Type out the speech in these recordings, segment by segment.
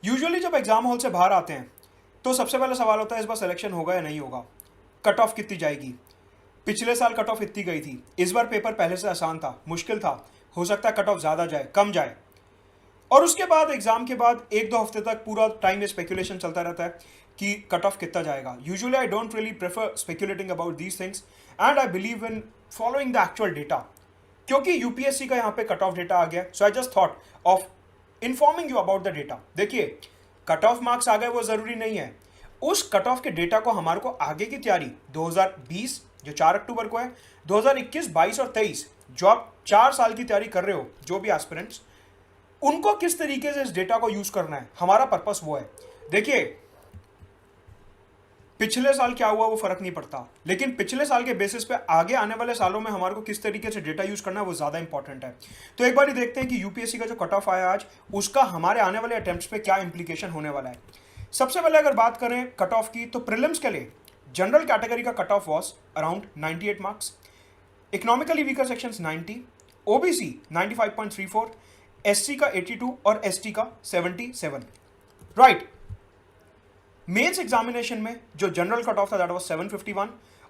Usually जब exam hall से बाहर आते हैं तो सबसे पहला सवाल होता है इस बार सिलेक्शन होगा या नहीं होगा, कट ऑफ कितनी जाएगी। पिछले साल कट ऑफ इतनी गई थी, इस बार पेपर पहले से आसान था, मुश्किल था, हो सकता है कट ऑफ ज़्यादा जाए, कम जाए। और उसके बाद एग्जाम के बाद एक दो हफ्ते तक पूरा टाइम ये स्पेकुलेशन चलता रहता है कि कट ऑफ कितना जाएगा। Usually I don't really prefer speculating about these things and I believe in following the actual data, क्योंकि यूपीएससी का यहाँ पे कट ऑफ डेटा आ गया। So I just thought of informing you about the data. देखिए, cut off marks आ गए वो ज़रूरी नहीं है। उस कट ऑफ के डेटा को हमारे को आगे की तैयारी 2020 जो 4 अक्टूबर को है, 2021, 22 और 23 जो आप 4 साल की तैयारी कर रहे हो, जो भी एस्पिरेंट्स, उनको किस तरीके से इस डेटा को यूज करना है, हमारा पर्पस वो है। देखिए, पिछले साल क्या हुआ वो फर्क नहीं पड़ता, लेकिन पिछले साल के बेसिस पे आगे आने वाले सालों में हमारे को किस तरीके से डेटा यूज करना है वो ज्यादा इंपॉर्टेंट है। तो एक बार ही देखते हैं कि यूपीएससी का जो कट ऑफ आया आज, उसका हमारे आने वाले अटेम्प्ट्स पे क्या इंप्लीकेशन होने वाला है। सबसे पहले अगर बात करें कट ऑफ की, तो प्रीलिम्स के लिए जनरल कैटेगरी का cut off was around 98 marks, economically weaker sections 90, OBC 95.34, SC का 82 और एसटी का 77। राइट। मेंस एग्जामिनेशन में जो जनरल कट ऑफ था दैट वाज 751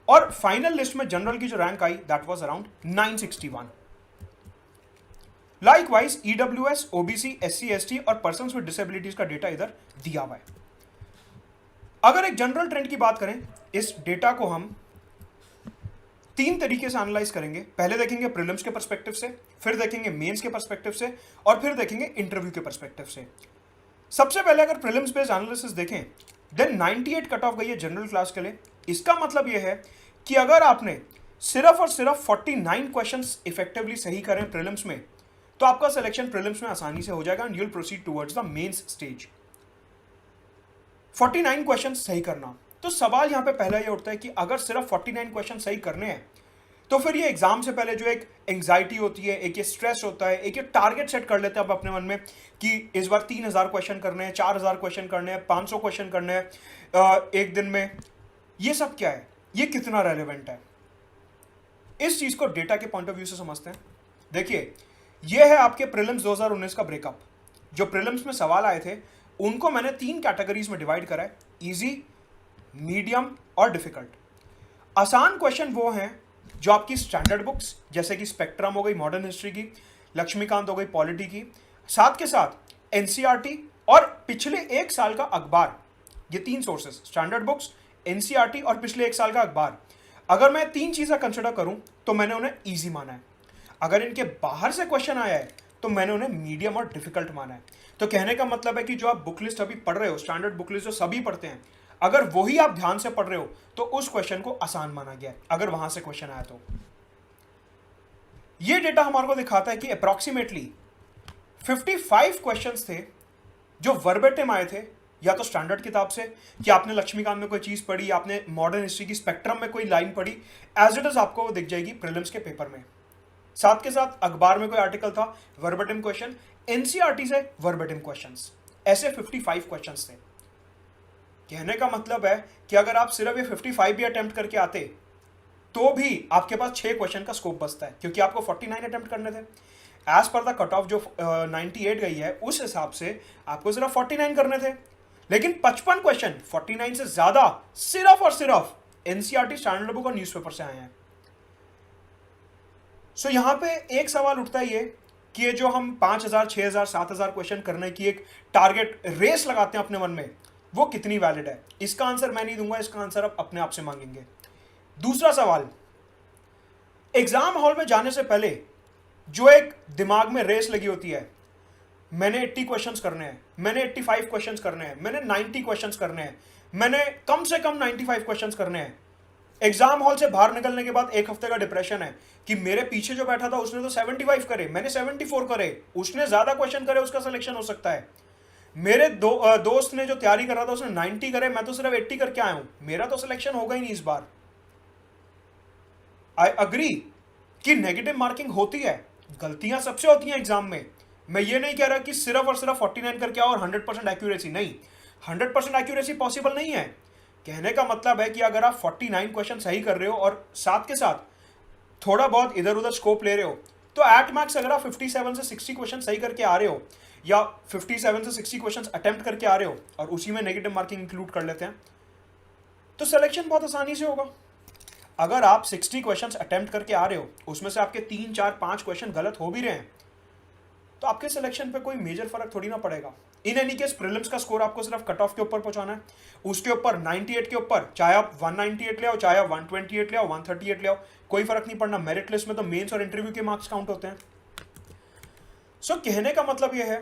और फाइनल लिस्ट में जनरल की जो rank I that was around 961। Likewise EWS, OBC, SC, ST और पर्सन्स विद डिसेबिलिटीज का डेटा इधर दिया हुआ है। अगर एक जनरल ट्रेंड की बात करें, इस डेटा को हम 3 तरीके से एनालाइज करेंगे। पहले देखेंगे प्रीलिम्स के पर्सपेक्टिव से, फिर देखेंगे मेंस के पर्सपेक्टिव से और फिर देखेंगे इंटरव्यू के पर्सपेक्टिव से। सबसे पहले अगर प्रीलिम्स बेस्ड एनालिसिस देखें, देन 98 कट ऑफ गई है जनरल क्लास के लिए। इसका मतलब यह है कि अगर आपने सिर्फ और सिर्फ 49 क्वेश्चंस इफेक्टिवली सही करें प्रीलिम्स में, तो आपका सिलेक्शन प्रीलिम्स में आसानी से हो जाएगा and you will proceed towards the mains stage. 49 question सही करना, तो सवाल यहां पे पहला ये उठता है कि अगर सिर्फ 49 क्वेश्चन सही करने हैं तो फिर ये एग्जाम से पहले जो एक एंग्जाइटी होती है, एक ये स्ट्रेस होता है, एक ये टारगेट सेट कर लेते हैं आप अपने मन में कि इस बार 3000 क्वेश्चन करने हैं, 4000 क्वेश्चन करने हैं, 500 क्वेश्चन करने हैं एक दिन में। ये सब क्या है, ये कितना रेलिवेंट है, इस चीज को डेटा के पॉइंट ऑफ व्यू से समझते हैं। देखिए, ये है आपके प्रीलिम्स 2019 का ब्रेकअप। जो प्रीलिम्स में सवाल आए थे उनको मैंने 3 कैटेगरीज में डिवाइड करा है, इजी, मीडियम और डिफिकल्ट। आसान क्वेश्चन वो हैं जो आपकी स्टैंडर्ड बुक्स जैसे कि स्पेक्ट्रम हो गई मॉडर्न हिस्ट्री की, लक्ष्मीकांत हो गई पॉलिटी की, साथ के साथ एनसीईआरटी और पिछले 1 साल का अखबार। ये 3 सोर्सेस, स्टैंडर्ड बुक्स, एनसीईआरटी और पिछले 1 साल का अखबार। अगर मैं 3 चीजें कंसिडर करूं तो मैंने उन्हें ईजी माना है। अगर इनके बाहर से क्वेश्चन आया है तो मैंने उन्हें मीडियम और डिफिकल्ट माना है। तो कहने का मतलब है कि जो आप बुक लिस्ट अभी पढ़ रहे हो, स्टैंडर्ड बुक लिस्ट जो सभी पढ़ते हैं, अगर वही आप ध्यान से पढ़ रहे हो तो उस क्वेश्चन को आसान माना गया है, अगर वहां से क्वेश्चन आया तो। ये डेटा हमारे को दिखाता है कि अप्रॉक्सीमेटली 55 क्वेश्चंस थे जो वर्बेटिम आए थे, या तो स्टैंडर्ड किताब से कि आपने लक्ष्मीकांत में कोई चीज पढ़ी, आपने मॉडर्न हिस्ट्री की स्पेक्ट्रम में कोई लाइन पढ़ी, एज इट इज आपको वो दिख जाएगी प्रीलिम्स के पेपर में। साथ के साथ अखबार में कोई आर्टिकल था, वर्बेटिम क्वेश्चन, एनसीईआरटी से वर्बेटिम क्वेश्चंस, ऐसे 55 क्वेश्चंस थे। कहने का मतलब है कि अगर आप सिर्फ ये 55 भी अटेम्प्ट करके आते तो भी आपके पास 6 क्वेश्चन का स्कोप बचता है, क्योंकि आपको 49 अटेम्प्ट करने थे। As per the cut off जो 98 गई है उस हिसाब से आपको सिर्फ 49 करने थे, लेकिन 55 क्वेश्चन 49 से ज्यादा सिर्फ और सिर्फ एनसीईआरटी, स्टैंडर्ड बुक और न्यूज़पेपर से आए हैं। सो यहां पे एक सवाल उठता है ये कि ये जो हम 5000, 6000, 7000 क्वेश्चन करने की एक टारगेट रेस लगाते हैं अपने मन में, वो कितनी वैलिड है। इसका आंसर मैं नहीं दूंगा, इसका आंसर आप अपने आप से मांगेंगे। दूसरा सवाल, एग्जाम हॉल में जाने से पहले जो एक दिमाग में रेस लगी होती है, मैंने 80 क्वेश्चंस करने हैं, मैंने 85 क्वेश्चंस करने हैं, मैंने 90 क्वेश्चंस करने हैं, मैंने कम से कम 95 क्वेश्चंस करने हैं। एग्जाम हॉल से बाहर निकलने के बाद 1 हफ्ते का डिप्रेशन है कि मेरे पीछे जो बैठा था उसने तो 75 करे, मैंने 74 करे, उसने ज्यादा क्वेश्चन करे, उसका सिलेक्शन हो सकता है। मेरे दोस्त ने जो तैयारी कर रहा था उसने 90 करे, मैं तो सिर्फ 80 करके आया हूं, मेरा तो सिलेक्शन होगा ही नहीं इस बार। आई अग्री कि नेगेटिव मार्किंग होती है, गलतियां सबसे होती हैं एग्जाम में। मैं ये नहीं कह रहा कि सिर्फ और सिर्फ 49 करके आओ और 100% एक्यूरेसी, नहीं, 100% एक्यूरेसी पॉसिबल नहीं है। कहने का मतलब है कि अगर आप 49 क्वेश्चन सही कर रहे हो और साथ के साथ थोड़ा बहुत इधर उधर स्कोप ले रहे हो, तो एट मैक्स अगर आप 57 से 60 क्वेश्चन सही करके आ रहे हो या 57 से 60 क्वेश्चन अटेम्प्ट करके आ रहे हो और उसी में नेगेटिव मार्किंग इंक्लूड कर लेते हैं तो सिलेक्शन बहुत आसानी से होगा। अगर आप 60 क्वेश्चन अटेम्प्ट करके आ रहे हो, उसमें से आपके 3, 4, 5 क्वेश्चन गलत हो भी रहे हैं, तो आपके सिलेक्शन पे कोई मेजर फर्क थोड़ी ना पड़ेगा। इन एनी केस प्रीलिम्स का स्कोर आपको सिर्फ कट ऑफ के ऊपर पहुंचाना है, उसके ऊपर 98 के ऊपर, चाहे आप 198 ले आओ, चाहे आप 128 ले आओ, 138 ले आओ, कोई फर्क नहीं पड़ना। मेरिट लिस्ट में तो मेंस और इंटरव्यू के मार्क्स काउंट होते हैं। सो कहने का मतलब यह है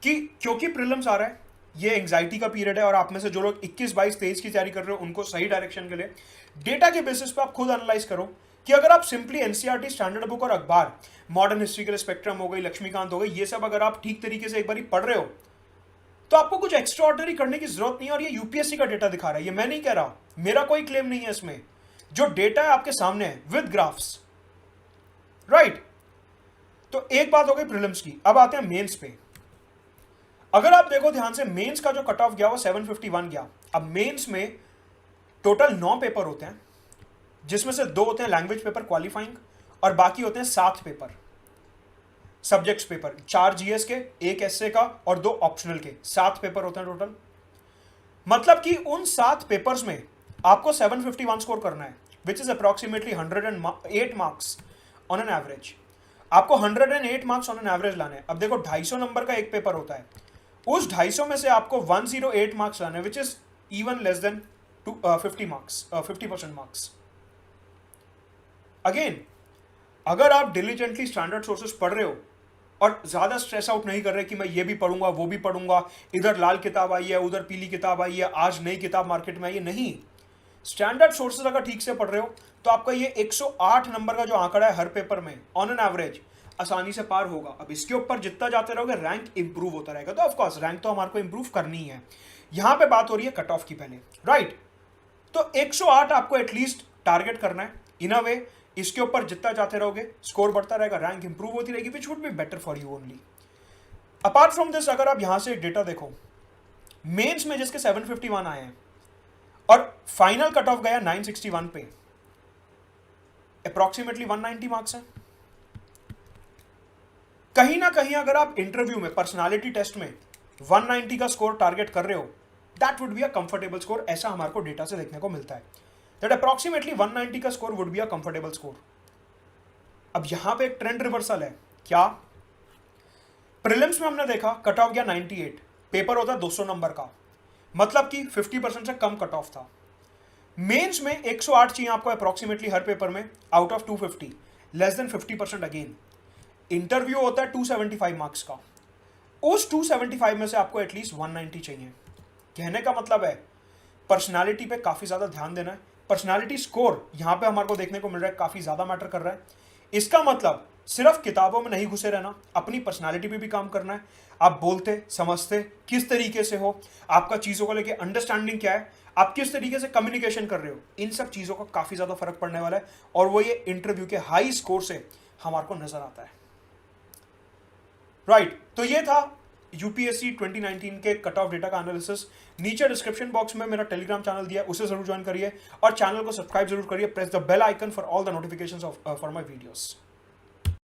कि क्योंकि प्रीलिम्स आ रहा है, ये एंग्जाइटी का पीरियड है और आप में से जो लोग 21, 22, 23 की तैयारी कर रहे हो उनको सही डायरेक्शन के लिए डेटा के बेसिस पे आप खुद एनालाइज करो कि अगर आप सिंपली एनसीईआरटी स्टैंडर्ड बुक और अखबार, मॉडर्न हिस्ट्री के लिए स्पेक्ट्रम हो गई, लक्ष्मीकांत हो गई, ये सब अगर आप ठीक तरीके से एक बार पढ़ रहे हो तो आपको कुछ एक्स्ट्रा ऑर्डिनरी करने की जरूरत नहीं है। और ये यूपीएससी का डेटा दिखा रहा है, ये मैं नहीं कह रहा, मेरा कोई क्लेम नहीं है इसमें। जो डेटा है आपके सामने है विद ग्राफ्स, राइट। तो एक बात हो गई प्रीलिम्स की, अब आते हैं मेंस पे। अगर आप देखो ध्यान से, मेंस का जो कट ऑफ गया वो 751 गया। अब मेंस में टोटल 9 पेपर होते हैं, जिसमें से 2 होते हैं लैंग्वेज पेपर क्वालिफाइंग और बाकी होते हैं 7 पेपर सब्जेक्ट्स पेपर, 4 जीएस के, 1 एसए का और 2 ऑप्शनल के, 7 पेपर होते हैं टोटल। मतलब कि उन 7 पेपर्स में आपको 751 स्कोर करना है, which is approximately 108 marks on an average. आपको 108 मार्क्स ऑन एन एवरेज लाने हैं। अब देखो 250 नंबर का एक पेपर होता है, उस 250 में से आपको 108 मार्क्स लाने, which is even less than 50% marks. Again, अगर आप डिलीजेंटली स्टैंडर्ड सोर्सेस पढ़ रहे हो और ज्यादा स्ट्रेस आउट नहीं कर रहे कि मैं ये भी पढ़ूंगा वो भी पढ़ूंगा, इधर लाल किताब आई है, उधर पीली किताब आई है, आज नई किताब मार्केट में आई है, नहीं, स्टैंडर्ड सोर्सेज अगर ठीक से पढ़ रहे हो तो आपका ये 108 नंबर का जो आंकड़ा है हर पेपर में ऑन एन एवरेज आसानी से पार होगा। अब इसके ऊपर जितना जाते रहोगे रैंक इंप्रूव होता रहेगा, तो ऑफकोर्स रैंक तो हमारे को इंप्रूव करनी है। यहां पे बात हो रही है कट ऑफ की पहले, राइट। तो 108 आपको एटलीस्ट टारगेट करना है इन अ वे, इसके ऊपर जितना जाते रहोगे स्कोर बढ़ता रहेगा, रैंक इंप्रूव होती रहेगी, which would be better for you only. Apart from this, अगर आप यहां से डेटा देखो, मेंस में जिसके 751 आए हैं और फाइनल कट ऑफ गया 961 पे, अप्रॉक्सीमेटली 190 मार्क्स है। कहीं ना कहीं अगर आप इंटरव्यू में, पर्सनालिटी टेस्ट में 190 का स्कोर टारगेट कर रहे हो, that would be a comfortable score, ऐसा हमारे को डेटा से देखने को मिलता है। दैट अप्रॉक्सीमेटली 190 का score would be a comfortable score. अब यहां पे एक ट्रेंड रिवर्सल है। क्या? प्रीलिम्स में हमने देखा कट ऑफ गया 98, पेपर होता है 200 नंबर का, मतलब कि 50% से कम कट ऑफ था। मेंस में 108 चाहिए आपको अप्रॉक्सीमेटली हर पेपर में out of 250, less than 50% again. Interview होता है 275 मार्क्स का, उस 275 में से आपको एटलीस्ट 190 चाहिए। कहने का मतलब है पर्सनालिटी पे काफी ज्यादा ध्यान देना है। पर्सनालिटी स्कोर यहां पे हमारे को देखने को मिल रहा है काफी ज्यादा मैटर कर रहा है। इसका मतलब सिर्फ किताबों में नहीं घुसे रहना, अपनी पर्सनालिटी पे भी काम करना है। आप बोलते समझते किस तरीके से हो, आपका चीजों को लेके अंडरस्टैंडिंग क्या है, आप किस तरीके से कम्युनिकेशन कर रहे हो, इन सब चीजों का काफी ज्यादा फर्क पड़ने वाला है और वो ये इंटरव्यू के हाई स्कोर से हमारे को नजर आता है, राइट। तो ये था यूपीएससी 2019 के कट ऑफ डेटा का एनालिसिस। नीचे डिस्क्रिप्शन बॉक्स में मेरा टेलीग्राम चैनल दिया है, उसे जरूर ज्वाइन करिए और चैनल को सब्सक्राइब जरूर करिए। Press the bell icon for all the notifications for my videos.